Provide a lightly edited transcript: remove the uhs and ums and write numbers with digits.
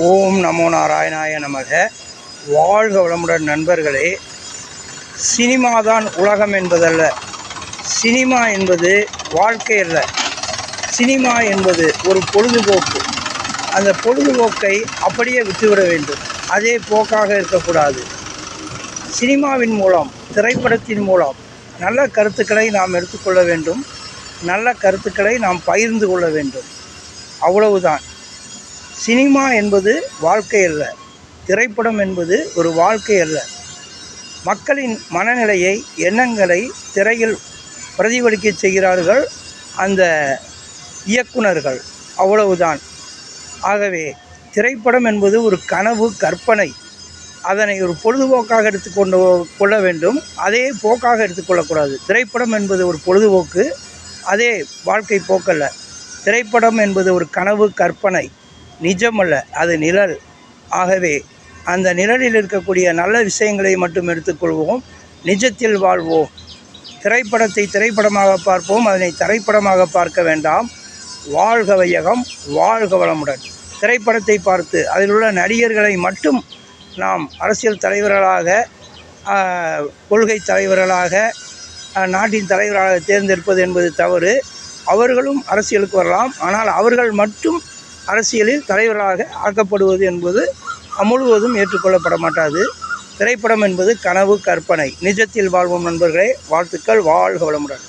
ஓம் நமோ நாராயணாய நமக. வாழ்க வளமுடன் நண்பர்களே. சினிமாதான் உலகம் என்பதல்ல, சினிமா என்பது வாழ்க்கை அல்ல. சினிமா என்பது ஒரு பொழுதுபோக்கு. அந்த பொழுதுபோக்கை அப்படியே விட்டுவிட வேண்டும், அதே போக்காக இருக்கக்கூடாது. சினிமாவின் மூலம், திரைப்படத்தின் மூலம் நல்ல கருத்துக்களை நாம் எடுத்துக்கொள்ள வேண்டும், நல்ல கருத்துக்களை நாம் பகிர்ந்து கொள்ள வேண்டும். அவ்வளவுதான். சினிமா என்பது வாழ்க்கை அல்ல, திரைப்படம் என்பது ஒரு வாழ்க்கை அல்ல. மக்களின் மனநிலையை, எண்ணங்களை திரையில் பிரதிபலிக்க செய்கிறார்கள் அந்த இயக்குனர்கள், அவ்வளவுதான். ஆகவே திரைப்படம் என்பது ஒரு கனவு, கற்பனை. அதனை ஒரு பொழுதுபோக்காக எடுத்துக்கொண்டு கொள்ள வேண்டும், அதே போக்காக எடுத்துக்கொள்ளக்கூடாது. திரைப்படம் என்பது ஒரு பொழுதுபோக்கு, அதே வாழ்க்கை போக்கல்ல. திரைப்படம் என்பது ஒரு கனவு, கற்பனை, நிஜமல்ல, அது நிழல். ஆகவே அந்த நிழலில் இருக்கக்கூடிய நல்ல விஷயங்களை மட்டும் எடுத்துக்கொள்வோம், நிஜத்தில் வாழ்வோம். திரைப்படத்தை திரைப்படமாக பார்ப்போம், அதனை திரைப்படமாக பார்க்க வேண்டாம். வாழ்க வையகம், வாழ்க வளமுடன். திரைப்படத்தை பார்த்து அதில் உள்ள நடிகர்களை மட்டும் நாம் அரசியல் தலைவர்களாக, கொள்கை தலைவர்களாக, நாட்டின் தலைவராக தேர்ந்தெடுப்பது என்பது தவறு. அவர்களும் அரசியலுக்கு வரலாம், ஆனால் அவர்கள் மட்டும் அரசியலில் தலைவர்களாக ஆக்கப்படுவது என்பது முழுவதும் ஏற்றுக்கொள்ளப்பட மாட்டாது. திரைப்படம் என்பது கனவு, கற்பனை. நிஜத்தில் வாழ்வோம் நண்பர்களே. வாழ்த்துக்கள். வாழ்க வளமுடன்.